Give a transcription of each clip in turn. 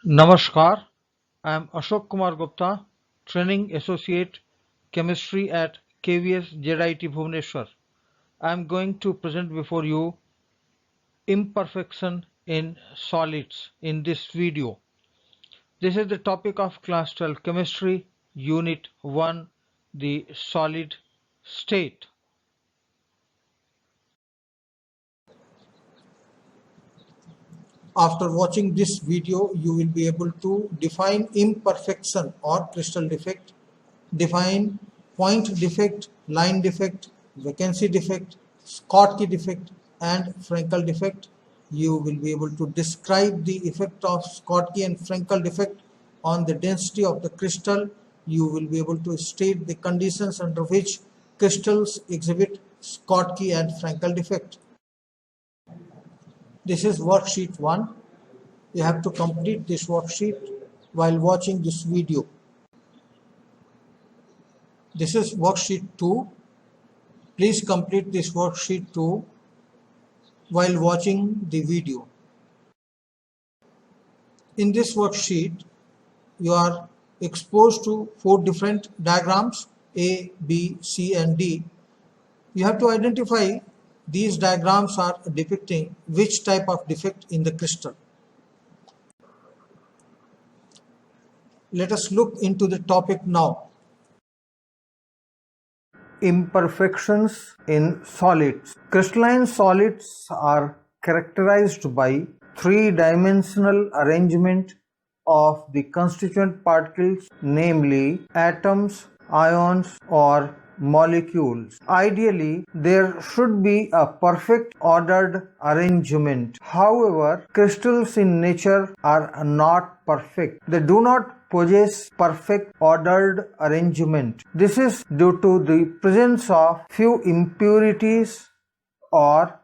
Namaskar, I am Ashok Kumar Gupta, Training Associate Chemistry at KVS JIT Bhubaneswar. I am going to present before you imperfection in solids in this video. This is the topic of class 12 chemistry, unit 1, the solid state. After watching this video, you will be able to define imperfection or crystal defect, define point defect, line defect, vacancy defect, Schottky defect, and Frankel defect. You will be able to describe the effect of Schottky and Frankel defect on the density of the crystal. You will be able to state the conditions under which crystals exhibit Schottky and Frankel defect. This is worksheet 1. You have to complete this worksheet while watching this video. This is worksheet 2. Please complete this worksheet 2 while watching the video. In this worksheet, you are exposed to 4 different diagrams A, B, C and D. You have to identify these diagrams are depicting which type of defect in the crystal. Let us look into the topic now. Imperfections in solids. Crystalline solids are characterized by three-dimensional arrangement of the constituent particles, namely atoms, ions, or molecules. Ideally, there should be a perfect ordered arrangement. However, crystals in nature are not perfect. They do not possess perfect ordered arrangement. This is due to the presence of few impurities or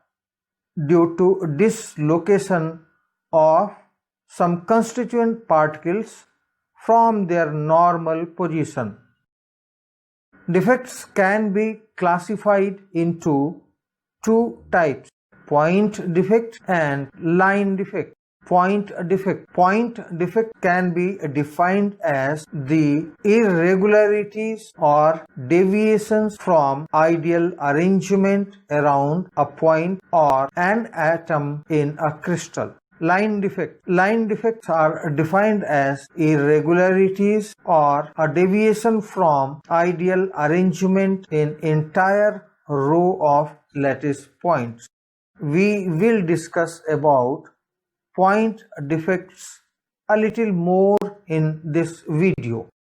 due to dislocation of some constituent particles from their normal position. Defects can be classified into two types, point defect and line defect. Point defect can be defined as the irregularities or deviations from ideal arrangement around a point or an atom in a crystal. Line defects are defined as irregularities or a deviation from ideal arrangement in entire row of lattice points. We will discuss about point defects a little more in this video.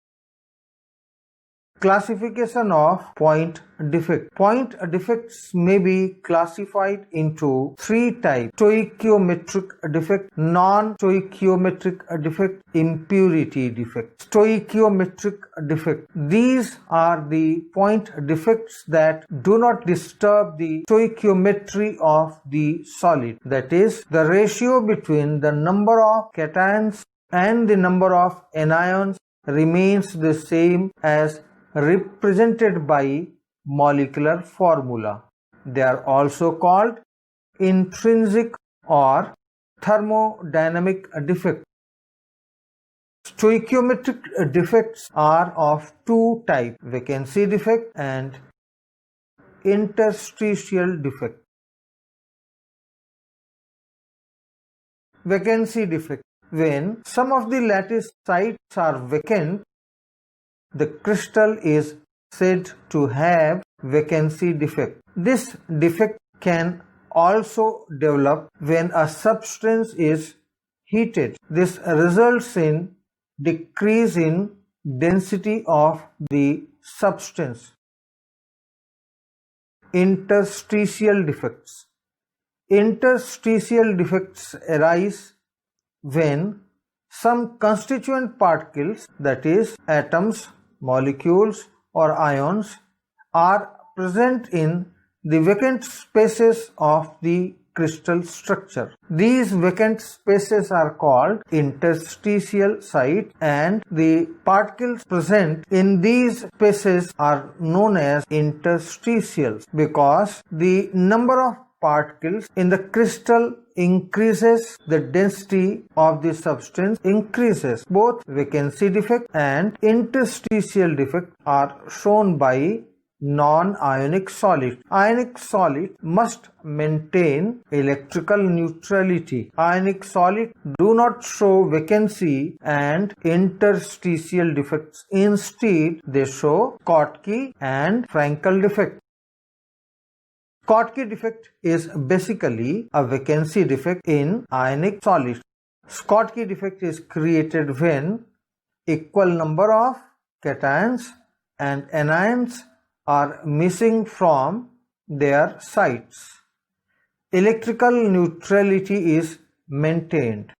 Classification of point defect. Point defects may be classified into three types: stoichiometric defect, non-stoichiometric defect, impurity defect. Stoichiometric defect. These are the point defects that do not disturb the stoichiometry of the solid. That is, the ratio between the number of cations and the number of anions remains the same as represented by molecular formula. They are also called intrinsic or thermodynamic defects. Stoichiometric defects are of two types: vacancy defect and interstitial defect. Vacancy defect. When some of the lattice sites are vacant, the crystal is said to have vacancy defect. This defect can also develop when a substance is heated. This results in decrease in density of the substance. Interstitial defects. Interstitial defects arise when some constituent particles, that is, atoms, molecules, or ions, are present in the vacant spaces of the crystal structure. These vacant spaces are called interstitial site, and the particles present in these spaces are known as interstitials because the number of particles in the crystal increases, the density of the substance increases. Both vacancy defect and interstitial defect are shown by non-ionic solid. Ionic solid must maintain electrical neutrality. Ionic solid do not show vacancy and interstitial defects. Instead, they show Schottky and Frankel defect. Schottky defect is basically a vacancy defect in ionic solids. Schottky defect is created when equal number of cations and anions are missing from their sites. Electrical neutrality is maintained.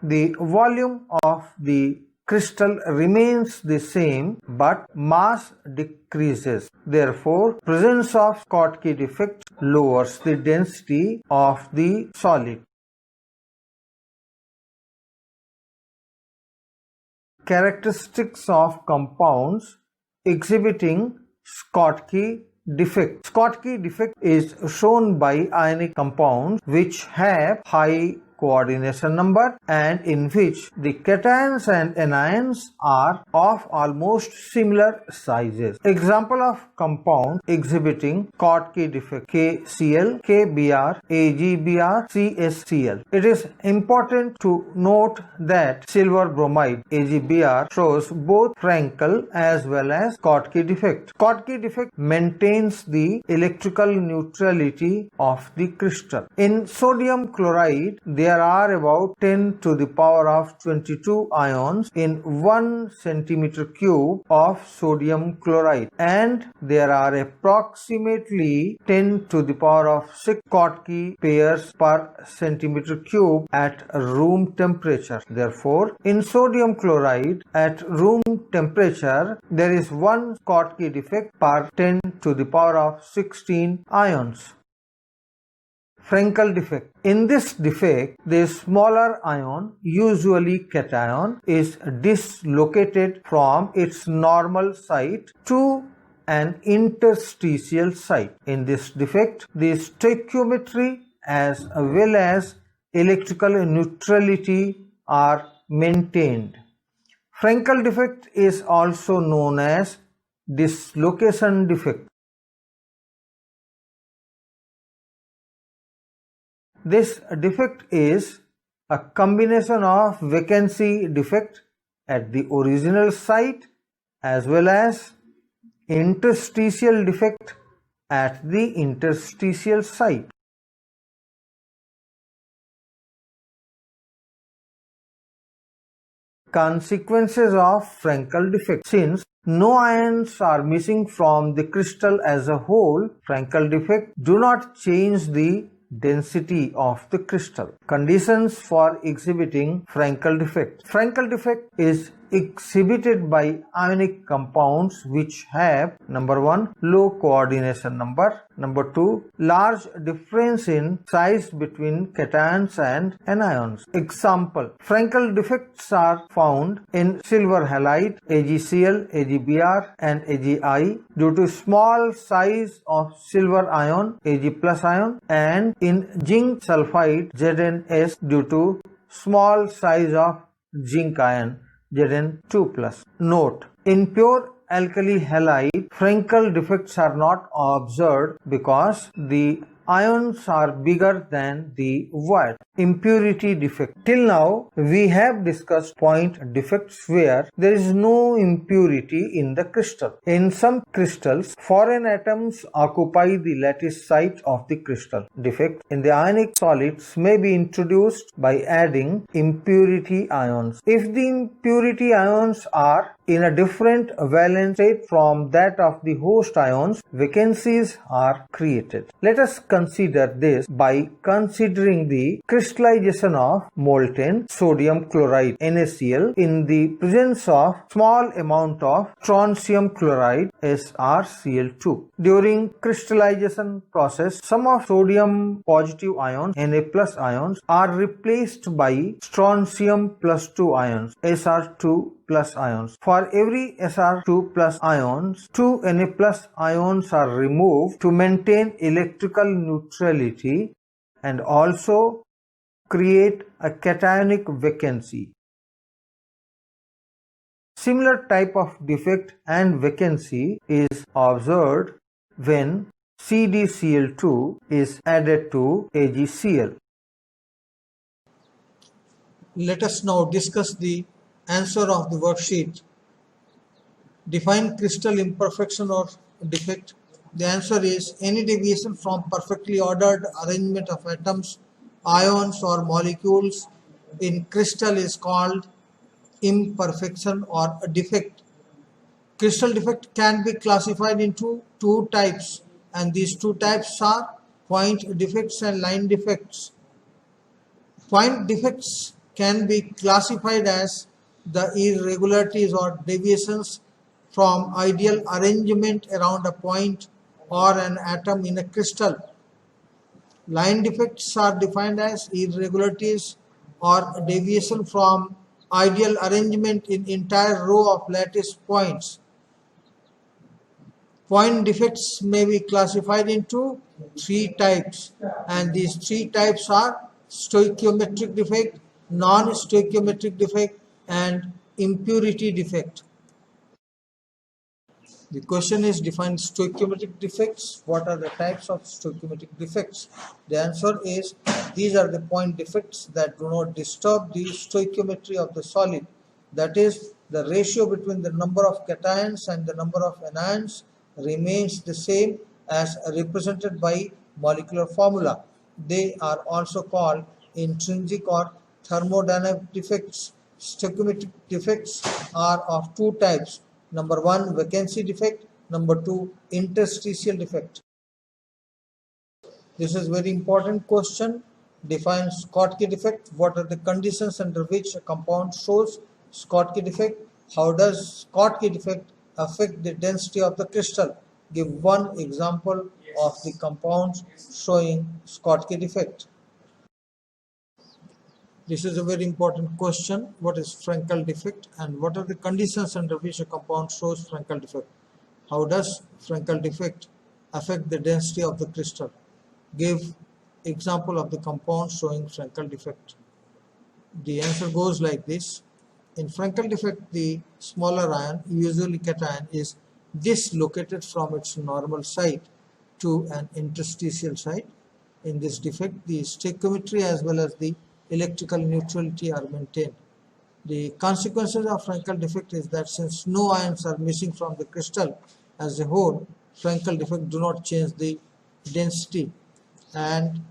The volume of the crystal remains the same but mass decreases. Therefore, presence of Schottky defect lowers the density of the solid. Characteristics of compounds exhibiting Schottky defect. Schottky defect is shown by ionic compounds which have high coordination number and in which the cations and anions are of almost similar sizes. Example of compound exhibiting Schottky defect: KCl, KBr, AgBr, CSCl. It is important to note that silver bromide AgBr shows both Frankel as well as Schottky defect. Schottky defect maintains the electrical neutrality of the crystal. In sodium chloride, there are about 10 to the power of 22 ions in 1 centimeter cube of sodium chloride, and there are approximately 10 to the power of 6 Schottky pairs per centimeter cube at room temperature. Therefore, in sodium chloride at room temperature, there is 1 Schottky defect per 10 to the power of 16 ions. Frankel defect. In this defect, the smaller ion, usually cation, is dislocated from its normal site to an interstitial site. In this defect, the stoichiometry as well as electrical neutrality are maintained. Frankel defect is also known as dislocation defect. This defect is a combination of vacancy defect at the original site as well as interstitial defect at the interstitial site. Consequences of Frankel defect. Since no ions are missing from the crystal as a whole, Frankel defect do not change the density of the crystal. Conditions for exhibiting Frankel defect. Frankel defect is exhibited by ionic compounds which have: number 1, low coordination number; number 2, large difference in size between cations and anions. Example: Frankel defects are found in silver halide AgCl, AgBr and Agi due to small size of silver ion Ag plus ion, and in zinc sulfide ZnS due to small size of zinc ion Zn2+. Note: in pure alkali halide, Frankel defects are not observed because the ions are bigger than the void. Impurity defect. Till now, we have discussed point defects where there is no impurity in the crystal. In some crystals, foreign atoms occupy the lattice site of the crystal. Defect in the ionic solids may be introduced by adding impurity ions. If the impurity ions are in a different valence state from that of the host ions, vacancies are created. Let us consider this by considering the crystallization of molten sodium chloride NaCl in the presence of small amount of strontium chloride SrCl2. During crystallization process, some of sodium positive ions Na plus ions are replaced by strontium plus 2 ions Sr2 plus ions. For every Sr2 plus ions, 2 Na plus ions are removed to maintain electrical neutrality, and also create a cationic vacancy. Similar type of defect and vacancy is observed when CdCl2 is added to AgCl. Let us now discuss the answer of the worksheet. Define crystal imperfection or defect. The answer is any deviation from perfectly ordered arrangement of atoms, ions or molecules in crystal is called imperfection or a defect. Crystal defect can be classified into two types, and these two types are point defects and line defects. Point defects can be classified as the irregularities or deviations from ideal arrangement around a point or an atom in a crystal. Line defects are defined as irregularities or deviation from ideal arrangement in entire row of lattice points. Point defects may be classified into three types, and these three types are stoichiometric defect, non-stoichiometric defect, and impurity defect. The question is define stoichiometric defects. What are the types of stoichiometric defects? The answer is these are the point defects that do not disturb the stoichiometry of the solid. That is, the ratio between the number of cations and the number of anions remains the same as represented by molecular formula. They are also called intrinsic or thermodynamic defects. Stoichiometric defects are of two types. Number one, vacancy defect. Number two, interstitial defect. This is very important question. Define Schottky defect. What are the conditions under which a compound shows Schottky defect? How does Schottky defect affect the density of the crystal? Give one example of the compounds showing Schottky defect. This is a very important question. What is Frankel defect and what are the conditions under which a compound shows Frankel defect? How does Frankel defect affect the density of the crystal? Give example of the compound showing Frankel defect. The answer goes like this. In Frankel defect, the smaller ion, usually cation, is dislocated from its normal site to an interstitial site. In this defect, the stoichiometry as well as the electrical neutrality are maintained. The consequences of Frankel defect is that since no ions are missing from the crystal as a whole, Frankel defect do not change the density, and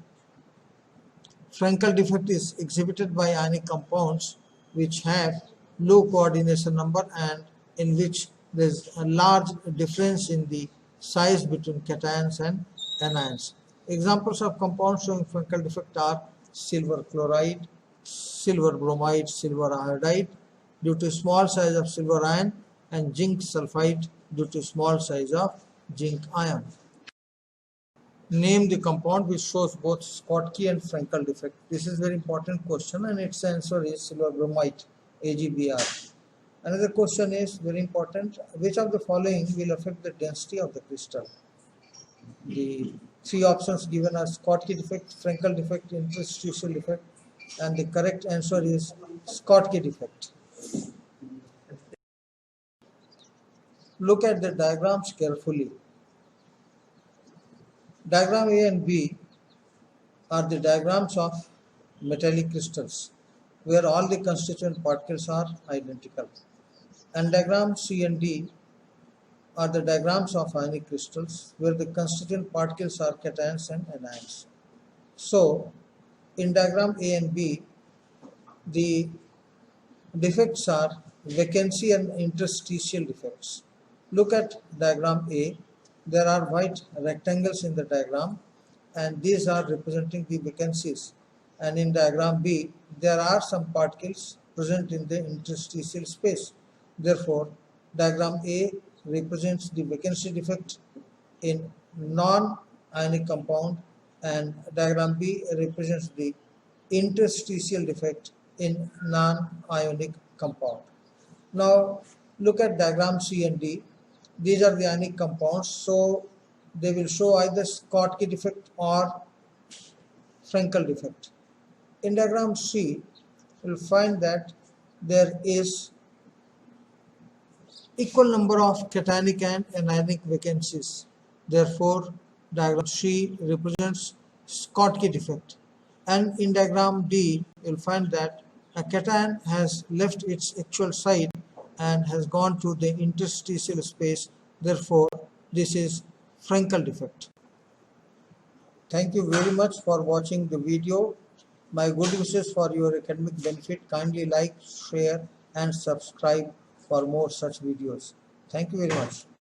Frankel defect is exhibited by ionic compounds which have low coordination number and in which there is a large difference in the size between cations and anions. Examples of compounds showing Frankel defect are silver chloride, silver bromide, silver iodide due to small size of silver ion, and zinc sulfide due to small size of zinc ion. Name the compound which shows both Schottky and Frankel defect. This is a very important question and its answer is silver bromide, AgBr. Another question is very important. Which of the following will affect the density of the crystal? The three options given are Schottky defect, Frankel defect, interstitial defect, and the correct answer is Schottky defect. Look at the diagrams carefully. Diagram A and B are the diagrams of metallic crystals where all the constituent particles are identical, and diagram C and D are the diagrams of ionic crystals where the constituent particles are cations and anions. So, in diagram A and B, the defects are vacancy and interstitial defects. Look at diagram A. There are white rectangles in the diagram and these are representing the vacancies. And in diagram B, there are some particles present in the interstitial space. Therefore, diagram A represents the vacancy defect in non-ionic compound and diagram B represents the interstitial defect in non-ionic compound. Now look at diagram C and D. These are the ionic compounds, so they will show either Schottky defect or Frankel defect. in diagram C, you'll find that there is equal number of cationic and anionic vacancies. Therefore, diagram C represents Schottky defect. And in diagram D, you'll find that a cation has left its actual site and has gone to the interstitial space. Therefore, this is Frankel defect. Thank you very much for watching the video. My good wishes for your academic benefit. Kindly like, share and subscribe for more such videos. Thank you very much.